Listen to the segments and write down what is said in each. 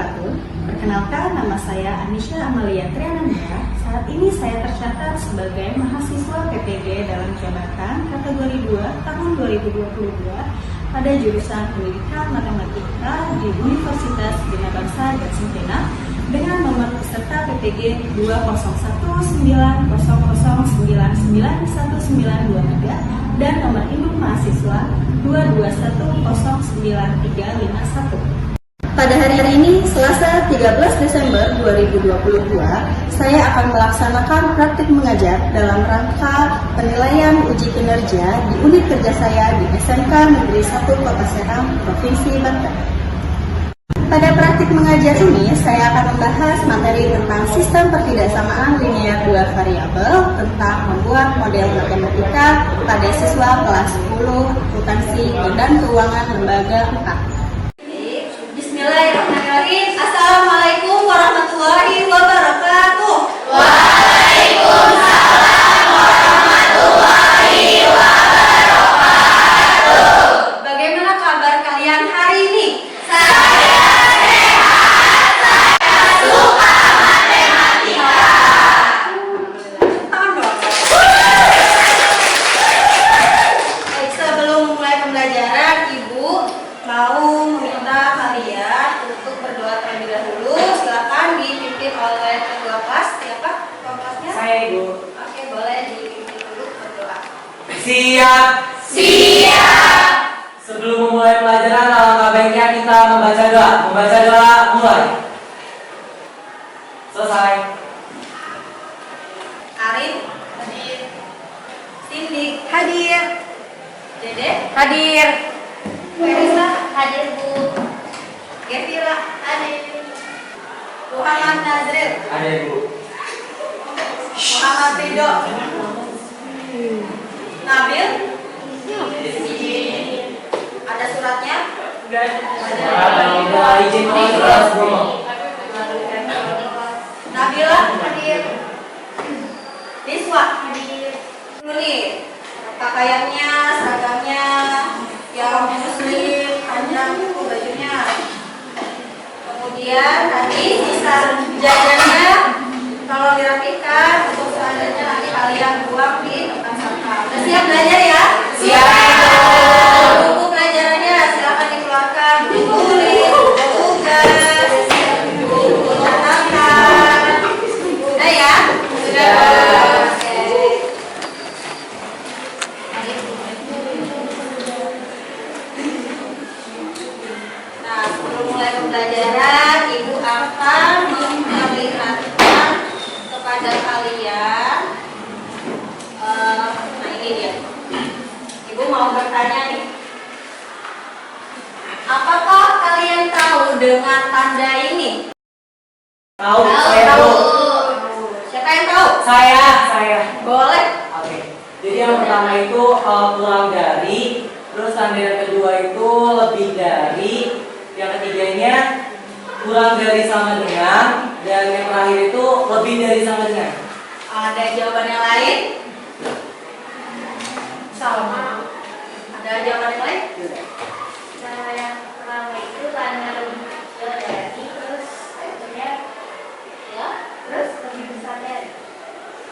wabarakatuh. Perkenalkan, nama saya Anisha Amalia Triananda. Saat ini saya tercatat sebagai mahasiswa PPG dalam jabatan kategori 2 tahun 2022 pada jurusan Pendidikan Matematika di Universitas Bina Bangsa dan Sempena dengan nomor peserta PPG 20190099193 dan nomor induk mahasiswa 221095351. Pada hari ini, Selasa 13 Desember 2022, saya akan melaksanakan praktik mengajar dalam rangka penilaian uji kinerja di unit kerja saya di SMK Negeri 1 Kota Serang, Provinsi Banten. Pada praktik mengajar ini, saya akan membahas materi tentang sistem pertidaksamaan linear dua variabel, tentang membuat model matematika pada siswa kelas 10 akuntansi dan keuangan lembaga 4. Bismillahirrahmanirrahim. Assalamualaikum warahmatullahi wabarakatuh. Waalaikumsalam warahmatullahi wabarakatuh. Bagaimana kabar kalian hari ini? Saya sehat, saya suka matematika. Baik, sebelum mulai pembelajaran, Ibu mau meminta kalian untuk berdoa terlebih dahulu. Silakan dipimpin oleh ketua kelas. Siapa kelasnya? Saya, Ibu. Oke, boleh dipimpin dulu berdoa. Siap. Siap. Sebelum memulai pelajaran, alangkah baiknya kita membaca doa. Membaca doa, mulai. Selesai. Arif hadir. Cindy hadir. Dede Hadir. Ferisa Hadir, Bu. Gevira hadir. Muhammad Nazril, Ada, Ibu. Muhammad Ridho, Nabil. Ada suratnya? Udah izin mau kelas belum? Nabila hadir. Niswa hadir. Dulu nih, pakaiannya, seragamnya, yang muslim, panjang itu bajunya. Kemudian nanti sisa jajannya kalau dirapikan untuk seadanya nanti kalian buang di tempat sampah. Udah siap belajar ya? Siap. Buku pelajarannya silakan dikeluarkan. Buku tulis, buku tugas, buku catatan. Udah ya? Sudah. Oke. Nah, sebelum mulai pembelajaran, Ibu akan memperlihatkan kepada kalian. Nah, ini dia. Ibu mau bertanya nih. Apakah kalian tahu dengan tanda ini? Tahu, saya tahu. Siapa yang tahu? Saya. Boleh. Oke. Jadi yang pertama itu kurang dari, terus tanda yang kedua itu lebih dari, yang ketiganya kurang dari sama dengan, dan yang terakhir itu lebih dari sama dengan. Ada jawaban yang lain? Sama. Ada jawaban yang lain? Cara yang pertama itu tanda lebih dari, terus akhirnya ya, terus lebih besar dari.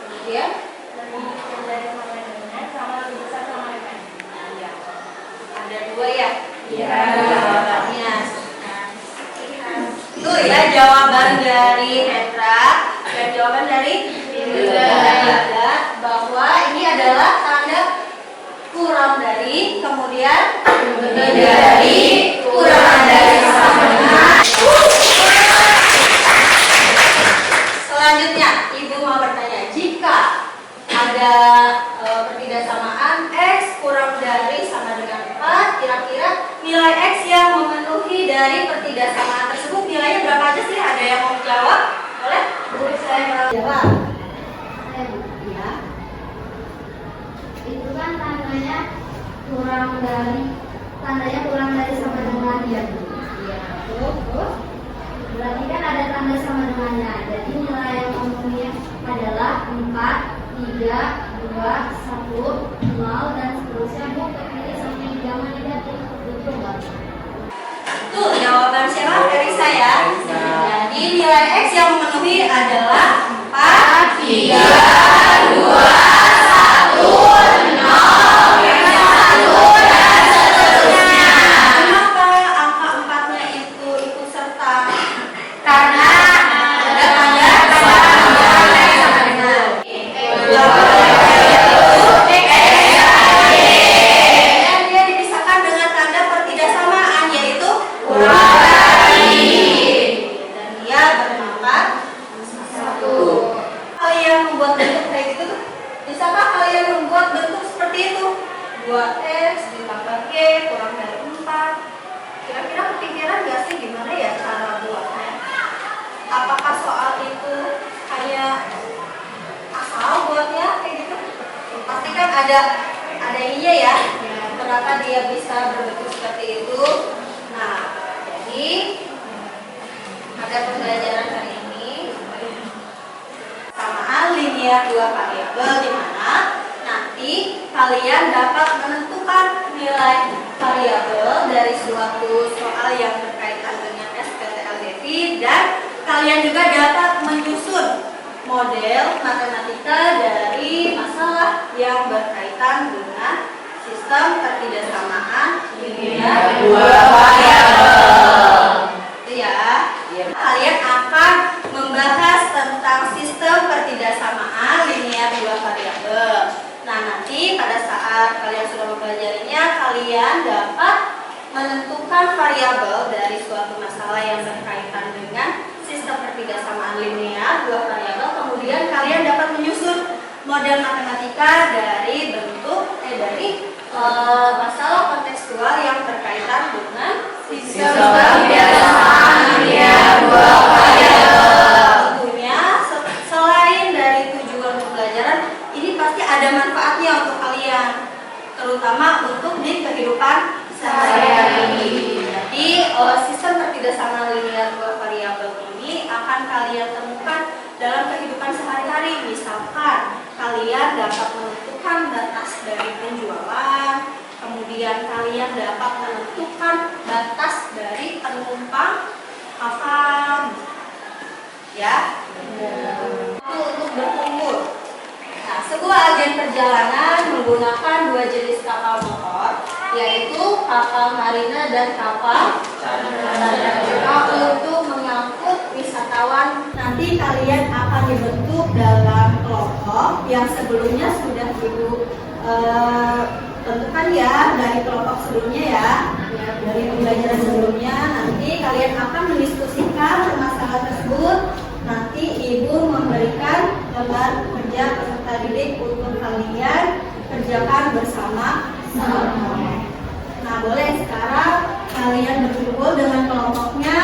Kemudian Lebih kecil dari sama dengan, sama lebih besar sama dengan. iya. Ada dua ya? Iya. Jawabannya. Itu ya jawaban dari Hendra dan jawaban dari Dinda, bahwa ini adalah tanda kurang dari, kemudian lebih dari, kurang dari sama dengan. Selanjutnya, Ibu mau bertanya, jika ada pertidaksamaan X kurang dari sama dengan 4, kira-kira nilai X yang memenuhi dari pertidaksamaan tersebut nilainya berapa aja sih? Ada yang mau jawab? Boleh? Saya mau jawab. Ya. Itu kan tandanya kurang dari sama dengan ya. Iya. Terus berarti kan ada tanda sama dengannya. Jadi nilai yang umumnya adalah 4, 3, 2, 1, 0 dan seterusnya. Bu, kepilih sampai jangan negatif. Betul nggak? Tuh, jawaban siapa? Dari saya. ketahui adalah 4, 3, 2, 1, 0, dan seterusnya. Kenapa angka 4-nya itu ikut serta? Karena ada tanda persamaan dari sama dengan. Dan dia dipisahkan dengan tanda pertidaksamaan, yaitu kurang dari. Dan dia berpangkat 1. Kalian membuat bentuk kayak gitu tuh, bisakah kalian membuat bentuk seperti itu? 2x ditambah y kurang dari 4. Kira-kira kepikiran gak sih gimana ya cara buatnya? Apakah soal itu kayak asal buatnya kayak gitu? Pasti kan ada ininya ya. Kenapa dia bisa berbentuk seperti itu? Nah, jadi ada pembelajaran hari ini samaan linear 2 variabel, di mana nanti kalian dapat menentukan nilai variabel dari suatu soal yang berkaitan dengan SPTLDV, dan kalian juga dapat menyusun model matematika dari masalah yang berkaitan dengan sistem pertidaksamaan linear 2 variabel. Itu ya. Kalian akan membahas tentang sistem pertidaksamaan linear 2 variabel. Nah, nanti pada saat kalian sudah mempelajarinya, kalian dapat menentukan variabel dari suatu masalah yang berkaitan dengan sistem pertidaksamaan linear 2 variabel. Kemudian kalian dapat menyusun model matematika dari bentuk masalah kontekstual yang berkaitan dengan sistem pertidaksamaan linear 2 variabel. Tentunya selain dari tujuan pembelajaran, ini pasti ada manfaatnya untuk kalian, terutama untuk di kehidupan sehari-hari. Jadi sistem pertidaksamaan linear 2 variabel ini akan kalian temukan dalam kehidupan sehari-hari. Misalkan kalian dapat menentukan batas dari penjualan, kemudian kalian dapat menentukan batas dari penumpang kapal, ya, untuk berkumpul. Nah, sebuah agen perjalanan menggunakan 2 jenis kapal motor, yaitu kapal marina dan kapal untuk mengangkut wisatawan. Nanti kalian akan dibentuk dalam kelompok yang sebelumnya sudah Ibu tentukan ya, dari kelompok sebelumnya ya, dari pembelajaran sebelumnya. Nanti kalian akan mendiskusikan permasalahan tersebut. Nanti Ibu memberikan lembar kerja peserta didik untuk kalian kerjakan bersama-sama. Nah, boleh sekarang kalian berkumpul dengan kelompoknya.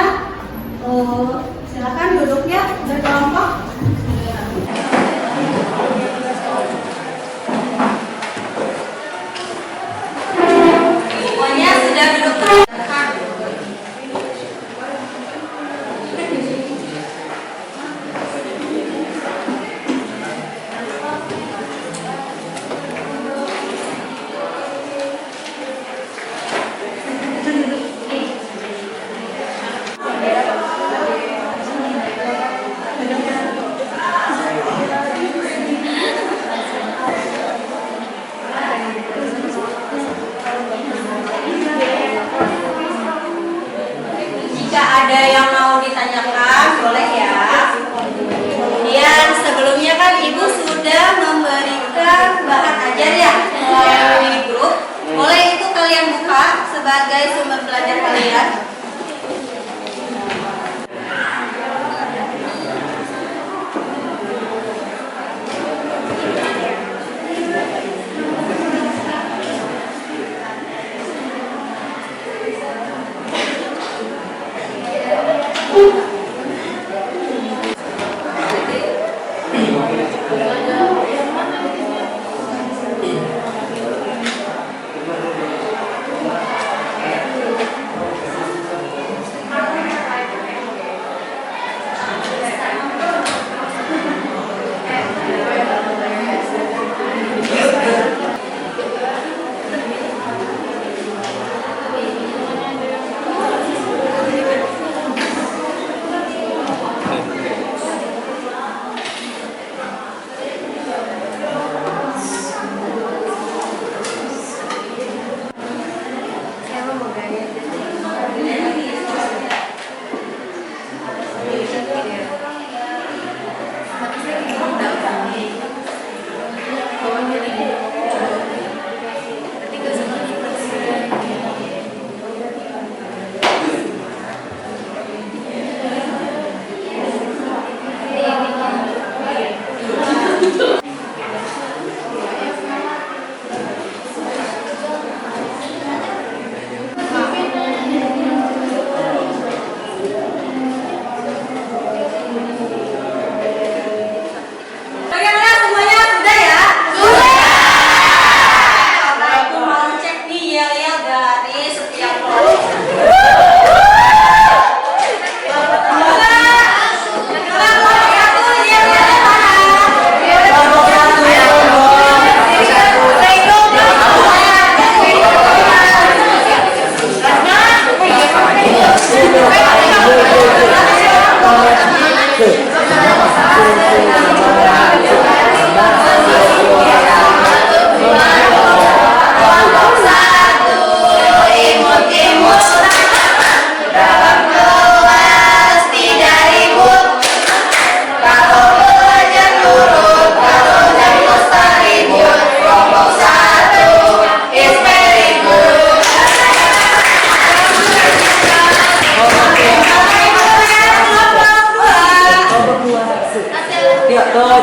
Silakan duduknya berkelompok. Semuanya sudah duduk. Jika ada yang mau ditanyakan, boleh ya. Kemudian sebelumnya kan Ibu sudah memberikan bahan ajar ya melalui grup. Boleh itu kalian buka sebagai sumber belajar kalian.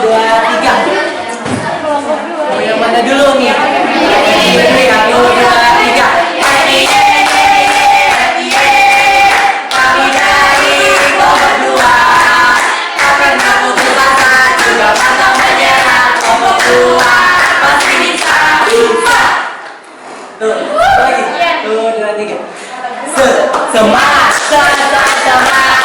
2, 3. Oh, yang mana dulu nih? Ini 1, 2, 3. Kami dari kelompok 2 akan putus asa juga pantang menyerah. Kelompok 2 pasti bisa. Tuh, lagi. 1, 2, 3. Semangat, semangat, semangat.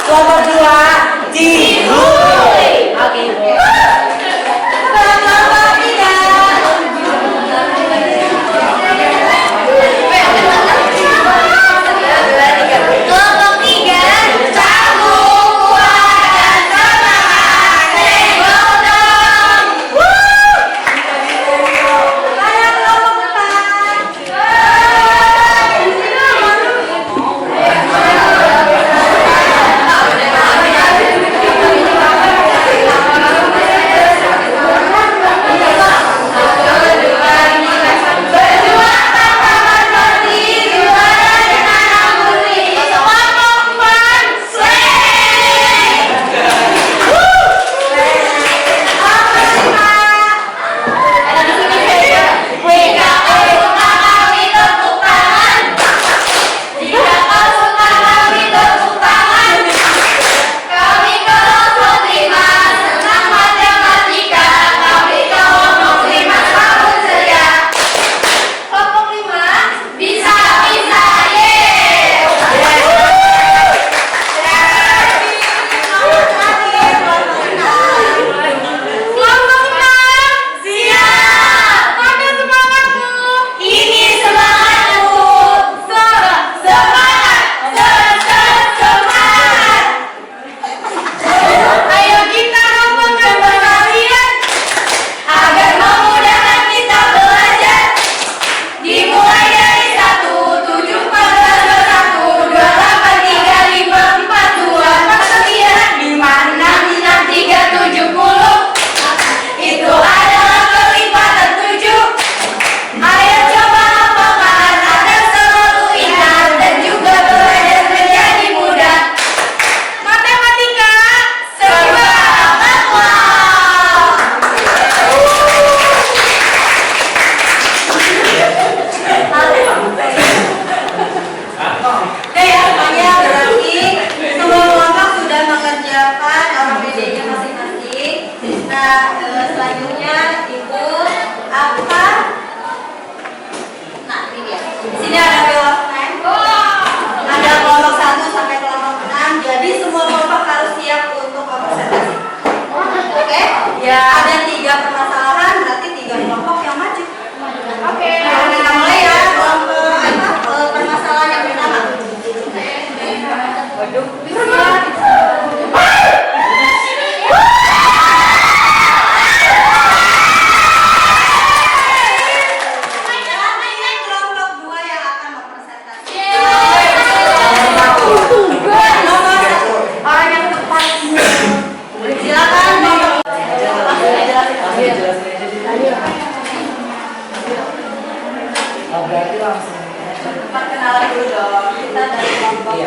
Kelompok 2 Cihuy. Oke. Kelompok 3. Kelompok 3 sambung kuat dan semangat. Tengok dong. Mana kelompok 5 bisa bisa ye. Kelompok 6 siap. Mana semangatmu? Ini semangatku. Semangat, semangat. Ayo kita rumputkan perkalian agar memudahkan kita belajar. Dimulai dari 1, 7, 14, 21, 28, 3, 5, 4, 2, 4, 9, 5, 6, 6, 3, 70. Itu adalah kelipatan 7. Ayo coba hafalkan agar selalu ingat dan juga belajar menjadi mudah. Matematika serba akhlak. Semuanya berarti semua kelompok sudah mengerjakan APBD-nya masing-masing. Nah, selanjutnya ibu apa? Nah, ini dia. Di sini ada kelompok 6. Ada kelompok 1 sampai kelompok 6. Jadi semua kelompok harus siap untuk presentasi. Oke? Ya. Ada 3 permasalahan, berarti 3 kelompok yang maju. Oke. Nah, kita mulai ya. Kelompok permasalahan yang pertama. Waduh. Kelompok 2 yang akan mempresentasi. Nomor 1. Orang yang tepat. Silakan nomor. Berarti langsung. Perkenalan dulu dong. Kita dari kelompok.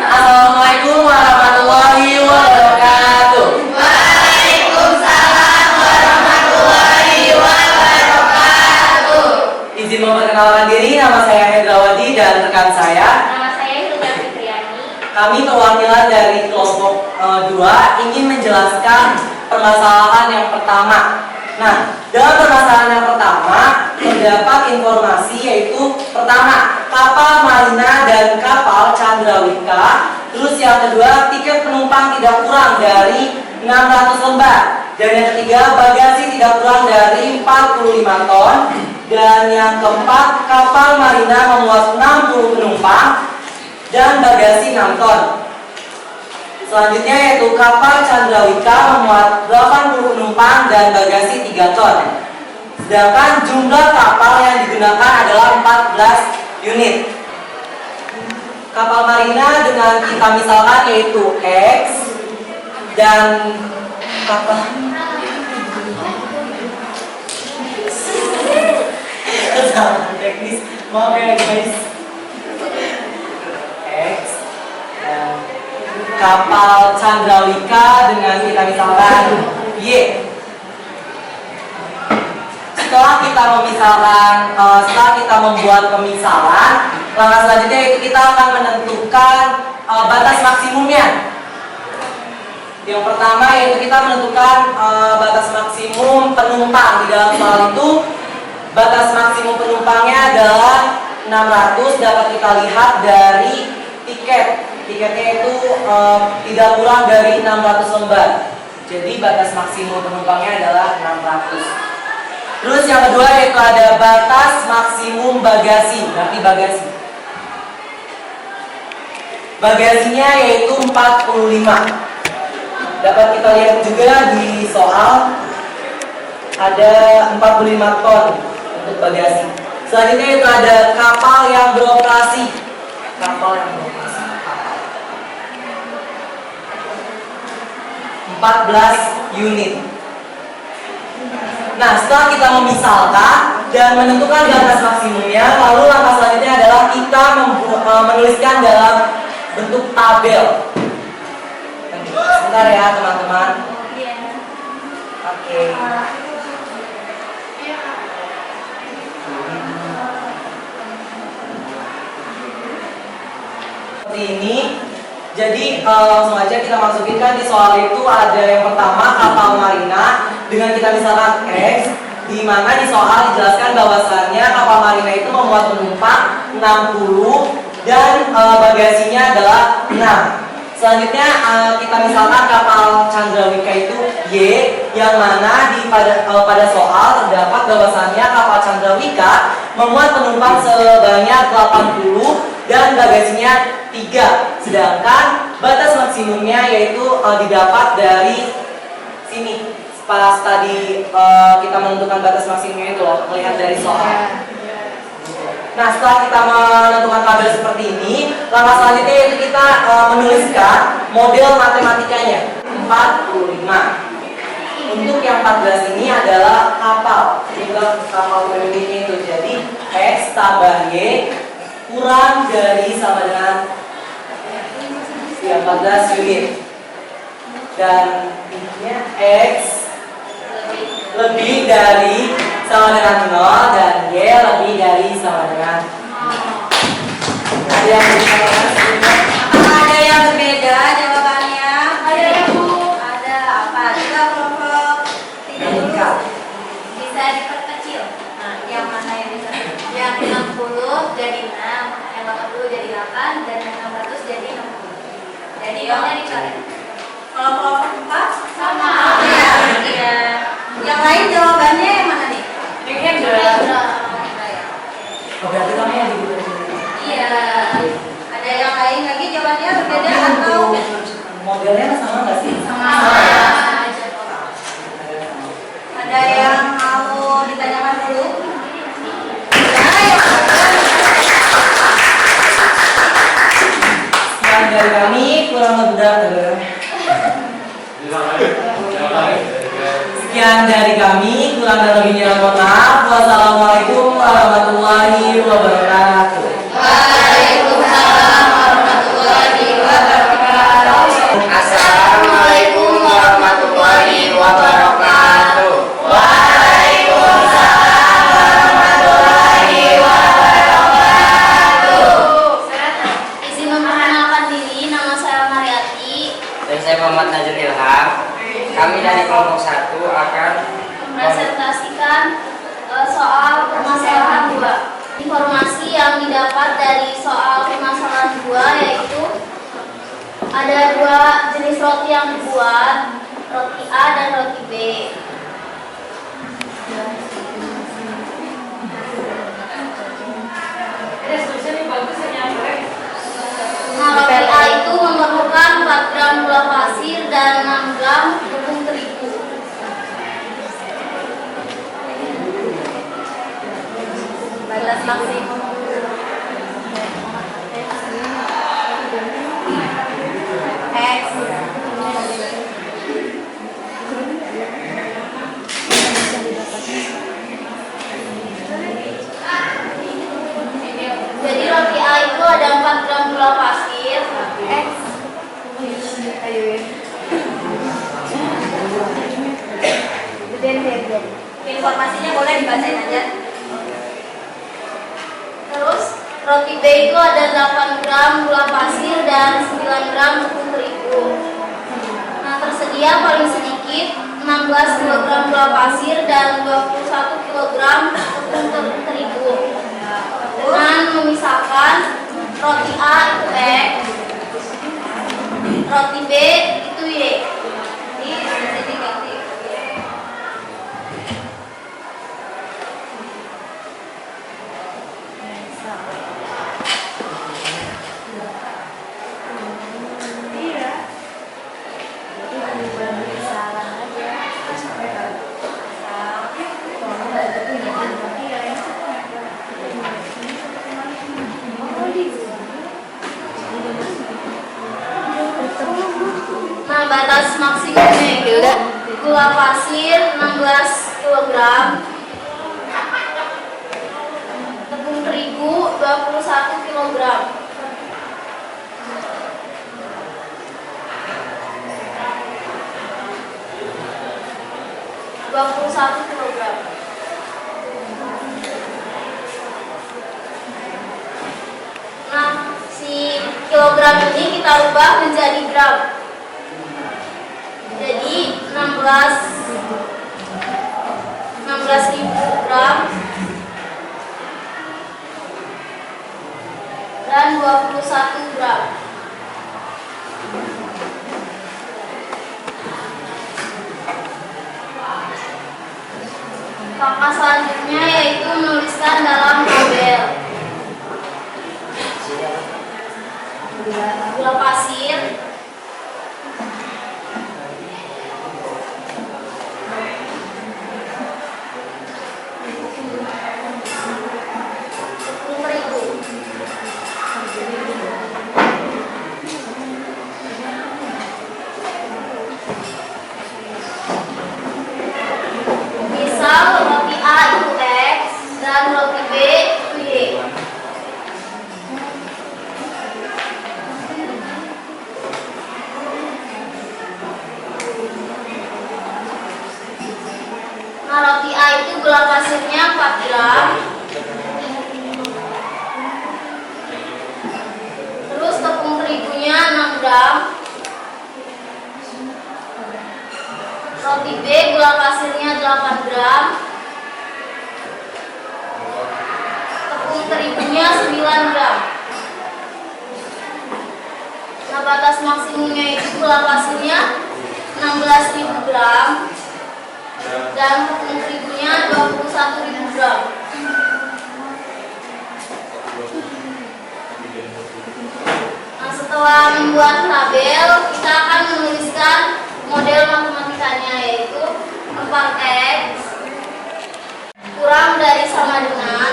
Assalamualaikum warahmatullahi wabarakatuh. Waalaikumsalam warahmatullahi wabarakatuh. Izin memperkenalkan diri, nama saya Hendrawati dan rekan saya. Nama saya Hilda Fitriani. Kami perwakilan dari kelompok 2 ingin menjelaskan permasalahan yang pertama. Nah, dalam permasalahan yang pertama terdapat informasi yaitu pertama, kapal Marina dan kapal Chandrawika. Terus yang kedua, tiket penumpang tidak kurang dari 600 lembar. Dan yang ketiga, bagasi tidak kurang dari 45 ton. Dan yang keempat, kapal Marina memuat 60 penumpang dan bagasi 6 ton. Selanjutnya yaitu kapal Chandrawika memuat 80 penumpang dan bagasi 3 ton. Sedangkan jumlah kapal yang digunakan adalah 14 unit. Kapal Marina dengan kita misalkan yaitu X dan kapal kesalahan teknis, maaf ya guys. kapal Chandrawika dengan kita misalkan Y. Setelah kita membuat pemisalan, langkah selanjutnya itu kita akan menentukan batas maksimumnya. Yang pertama yaitu kita menentukan batas maksimum penumpang. Di dalam soal itu batas maksimum penumpangnya adalah 600, dapat kita lihat dari tiket. Tiketnya itu tidak kurang dari 600 lembar. Jadi batas maksimum penumpangnya adalah 600. Terus yang kedua yaitu ada batas maksimum bagasi. Berarti bagasi. Bagasinya yaitu 45. Dapat kita lihat juga di soal ada 45 ton untuk bagasi. Selanjutnya itu ada kapal yang beroperasi. Kapal yang beroperasi. 14 unit. Nah, setelah kita memisalkan dan menentukan batas maksimumnya, lalu langkah selanjutnya adalah kita menuliskan dalam bentuk tabel. Sebentar ya teman-teman. Oke. Seperti ini. Jadi langsung aja kita masukin kan di soal itu ada yang pertama kapal marina dengan kita misalkan X, di mana di soal dijelaskan bahwasannya kapal marina itu memuat penumpang 60 dan bagasinya adalah 6. Selanjutnya kita misalkan kapal Chandrawika itu Y, yang mana pada soal terdapat bahwasannya kapal Chandrawika memuat penumpang sebanyak 80 dan bagasinya 3. Sedangkan batas maksimumnya yaitu didapat dari sini. Pas tadi kita menentukan batas maksimumnya itu loh, melihat dari soal. Nah, setelah kita menentukan tabel seperti ini, langkah selanjutnya yaitu kita menuliskan model matematikanya 45. Untuk yang 14 ini adalah kapal, juga kapal unitnya itu. Jadi X tambah Y kurang dari sama dengan 14 unit, dan intinya X lebih dari sama dengan 0 dan Y lebih dari sama dengan 0. Ada yang Ada yang berbeda jawabannya? Ada ya Bu? Ada apa? Kita kelompok 3 dulu. Bisa diperkecil. Nah, yang mana yang bisa? Yang 60 jadi 6, yang 80 jadi 8, dan yang 600 jadi 60. Jadi yang dicoret. Kalau kelompok 4 sama. Iya. Yang lain jawabannya yang mana nih? Yang Hendra. Oh, berarti kamu yang dibuat. Iya. Ada yang lain lagi jawabannya berbeda atau modelnya sama nggak sih? sama? Ada yang mau ditanyakan dulu? Sekian dari kami, kurang lebih Sekian dari kami, kurang dan lebihnya mohon maaf. Wassalamualaikum warahmatullahi wabarakatuh. Waalaikumsalam warahmatullahi wabarakatuh. Assalamualaikum warahmatullahi wabarakatuh. Waalaikumsalam warahmatullahi wabarakatuh. Izin memperkenalkan diri, nama saya Mariati. Dan saya Muhammad Najur Ilham. Kami dari kelompok 1 akan Mempresentasikan soal permasalahan 2. Informasi yang didapat dari soal permasalahan 2 yaitu ada 2 jenis roti yang dibuat, roti A dan roti B. Nah, roti A itu memerlukan 4 gram gula pasir dan 6 gram tepung terigu. Batas maksimum. X. Jadi roti A itu ada 4 gram gula pasir, X Informasinya boleh dibacain aja. Terus roti B itu ada 8 gram gula pasir dan 9 gram tepung terigu. Nah, tersedia paling sedikit 16 kg gula pasir dan 21 kg tepung terigu. Dengan memisahkan roti A itu X, roti B itu Y. Ini bisa diganti. Nah, batas maksimumnya itu gula pasir 16 kg, tepung terigu 21 kg. Nah, si kilogram ini kita ubah menjadi gram. Jadi 16.000 gram dan 21 gram. Langkah selanjutnya yaitu menuliskan dalam tabel gula pasir, tepung terigu. Misal roti A itu X dan roti B itu Y. Nah, roti A itu gula pasirnya 4 gram. Terus tepung terigunya 6 gram. Roti B gula pasirnya 8 gram. Tepung terigunya 9 gram. Nah, batas maksimumnya itu gula pasirnya 16.000 gram dan tepung terigunya 21.000 gram. Nah, setelah membuat tabel, kita akan menuliskan model matematikanya, yaitu 4X kurang dari sama dengan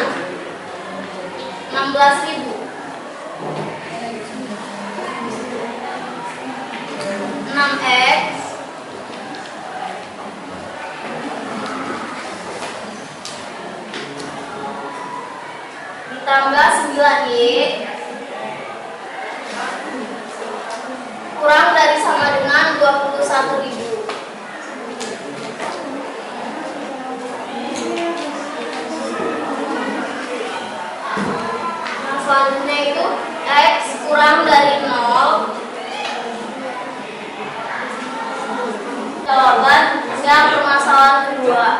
16.000. 6X ditambah 9Y kurang dari sama dengan 21.000. Nah, selanjutnya itu X kurang dari 0. Jawaban yang permasalahan kedua.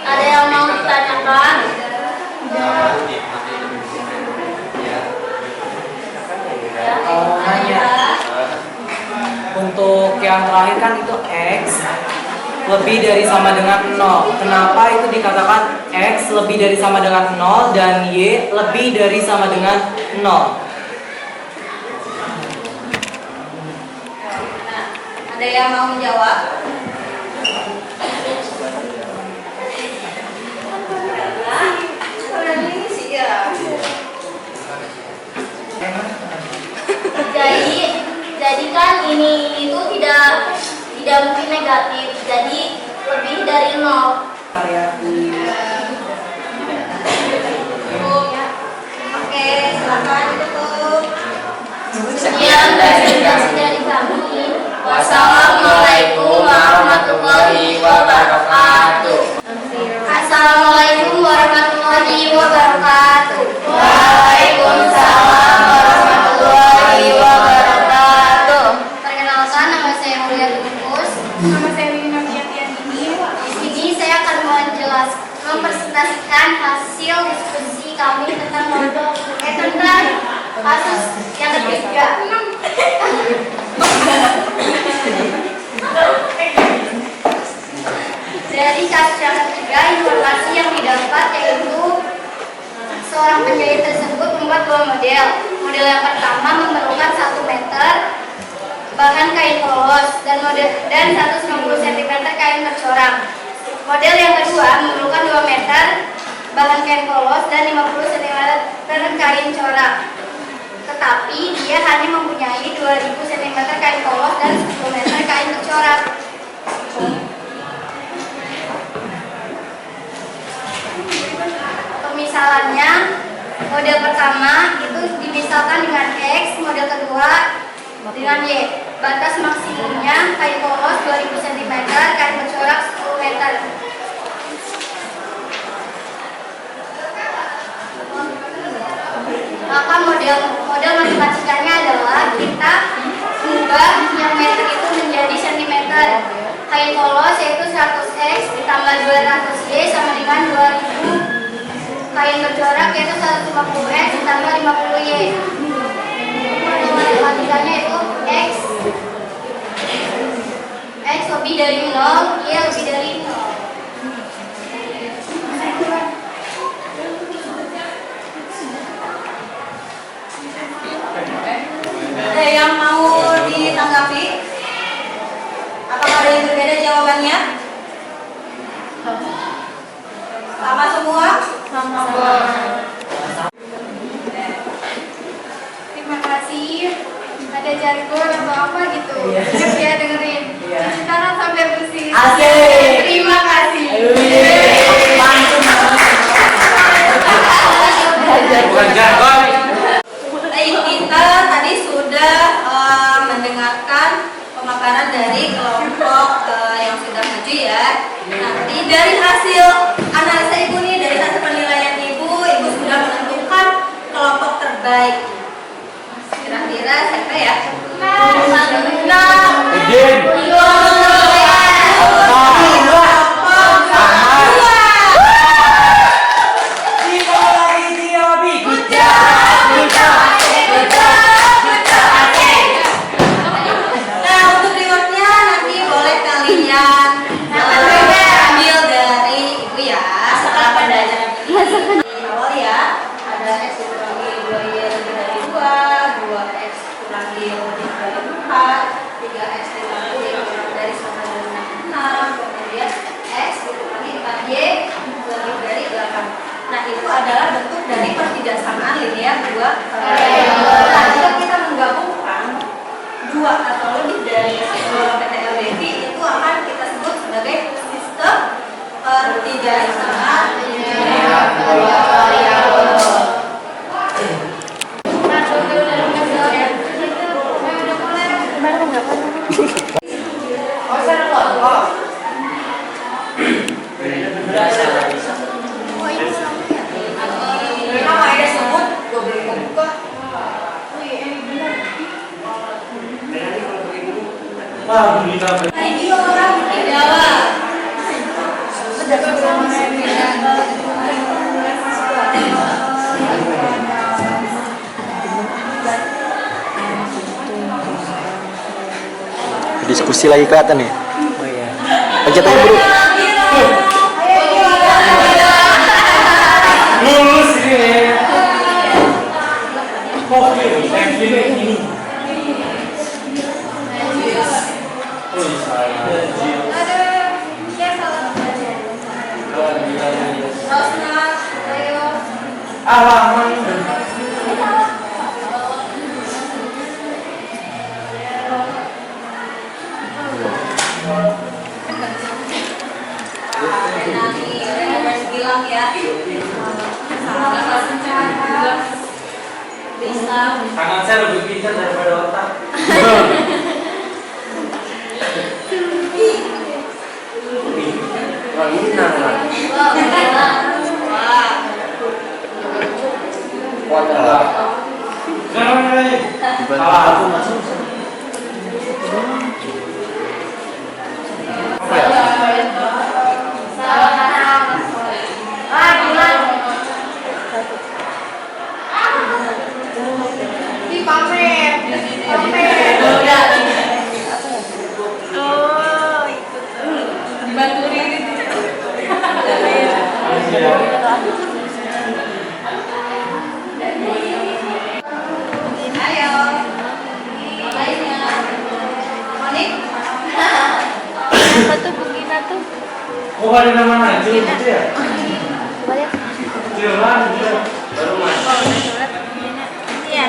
Ada yang mau ditanyakan? Mau nanya, untuk yang terakhir kan itu X lebih dari sama dengan 0. Kenapa itu dikatakan X lebih dari sama dengan 0 dan Y lebih dari sama dengan 0? Ada yang mau menjawab? Jadi kan ini itu tidak mungkin negatif, jadi lebih dari 0. Oke, silakan ditutup. Sekian presentasi dari kami. Wassalamualaikum warahmatullahi wabarakatuh. warahmatullahi wabarakatuh. Assalamualaikum warahmatullahi wabarakatuh. Waalaikumsalam warahmatullahi wabarakatuh. Perkenalkan, nama saya Mulia Bungkus. Nama saya Wina Fiatiani. Di sini saya akan mempresentasikan hasil diskusi kami tentang kasus yang ketiga. Dari kasus yang ketiga, informasi yang didapat yaitu seorang penjahit tersebut membuat dua model. Model yang pertama memerlukan 1 meter bahan kain polos dan 190 cm kain bercorak. Model yang kedua memerlukan 2 meter bahan kain polos dan 50 cm kain corak. Tetapi dia hanya mempunyai 2000 cm kain polos dan 10 meter kain bercorak. Pemisalannya, model pertama itu dimisalkan dengan X, model kedua dengan Y. Batas maksimumnya kain polos 2000 cm, kain bercorak 10 meter. Maka model matematikanya adalah kita mengubah yang meter itu menjadi sentimeter. Kain polos yaitu 100x ditambah 200y sama dengan 2000. Kain bercorak yaitu 150x ditambah 50y. Model matematikanya itu x lebih dari 0, y lebih dari 0. Ada yang mau ditanggapi? Apakah ada yang berbeda jawabannya? Sama semua? Sama. Terima kasih. Ada jargon atau apa gitu? Ya dengerin. Cuci tangan sampai bersih. Asik. Terima kasih. Bukan jargon. Baik, kita tadi sudah mendengarkan pemaparan dari kelompok yang sudah maju ya. Nanti dari hasil analisa ibu nih, dari hasil penilaian ibu sudah menentukan kelompok terbaik. Kira-kira siapa ya? Nah, untuk rewardnya nanti boleh kalian ambil dari ibu ya setelah pembelajaran ini. Di awal ya, ada X dikurangi 2Y lebih dari 2, 2X kurangi lebih dari 4, 3X dikurangi kurang dari sama dengan 6, kemudian X dikurangi 4Y lebih dari 8. Nah, itu adalah bentuk dari pertidaksamaan linear dua. Nah, jika kita menggabungkan dua atau lebih dari PTLDV, itu akan kita sebut sebagai sistem pertidaksamaan linear dua variabel. Nama ada sebut, gue belum buka. Ini orang Jawa. Diskusi lagi kelihatan nih. Oh iya. Pencet aja bro. Lulus ini. Oke, ini. Alaman. Gilang ya. Bisa. Tangan saya lebih pintar daripada otak. Oh, ada nama Najul gitu ya? Jalan, baru masuk. Iya.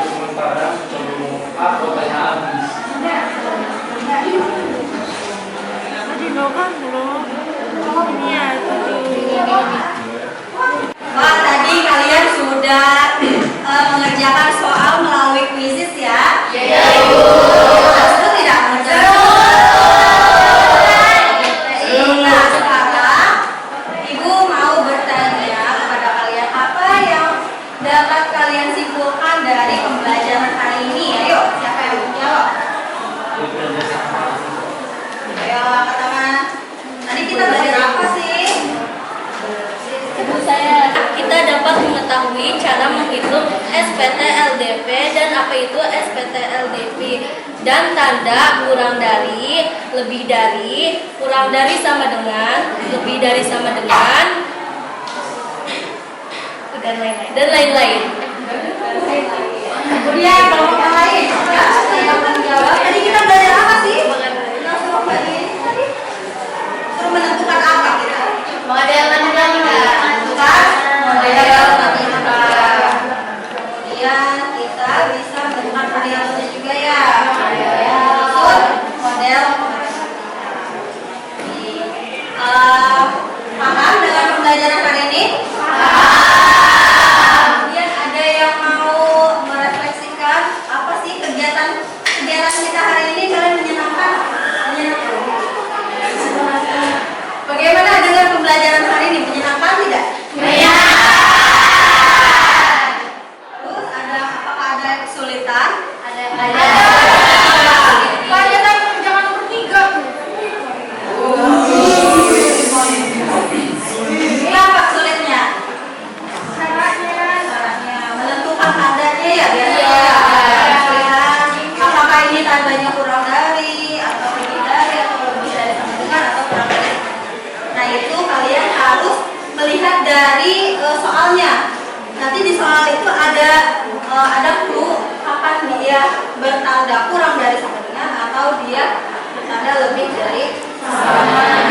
Sementara sebelum aku tanya habis. Wah, tadi kalian sudah mengerjakan soal melalui kuisis ya? Iya, Ibu. Seru tidak mengerjakan? Nah, sekarang Ibu mau bertanya kepada kalian apa yang dapat kalian simpulkan dari pembelajaran hari ini. Ayo, siapa yang mau jawab? Ayo, angkat tangan. Tadi kita belajar apa sih? Kita dapat mengetahui cara menghitung SPT LDP dan apa itu SPT LDP dan tanda kurang dari, lebih dari, kurang dari sama dengan, lebih dari sama dengan, dan lain-lain. Kemudian kelompok lain, coba yang menjawab. Tadi kita belajar apa sih? Kelompok ini tadi suruh menentukan apa kita? Model matematika. Menentukan model matematika. Kemudian kita bisa menentukan variabelnya juga ya. Maksud model matematika. Paham dengan pembelajaran hari ini? Kemudian ada yang mau merefleksikan apa sih kegiatan kita hari ini, kalian menyenangkan? Bagaimana dengan pembelajaran hari ini, menyenangkan tidak? Terus apakah ada kesulitan? Ada. Pelajaran jangan nomor 3. Ini apa sulitnya? Caranya menentukan tandanya ya biasanya. Apakah ini tandanya kurang dari atau lebih dari atau lebih dari sama dengan atau kurang dari? Nah, itu kalian harus melihat dari soalnya. Nanti di soal itu ada clue kapan dia bertanda kurang dari sama dengan atau dia bertanda lebih dari sama dengan.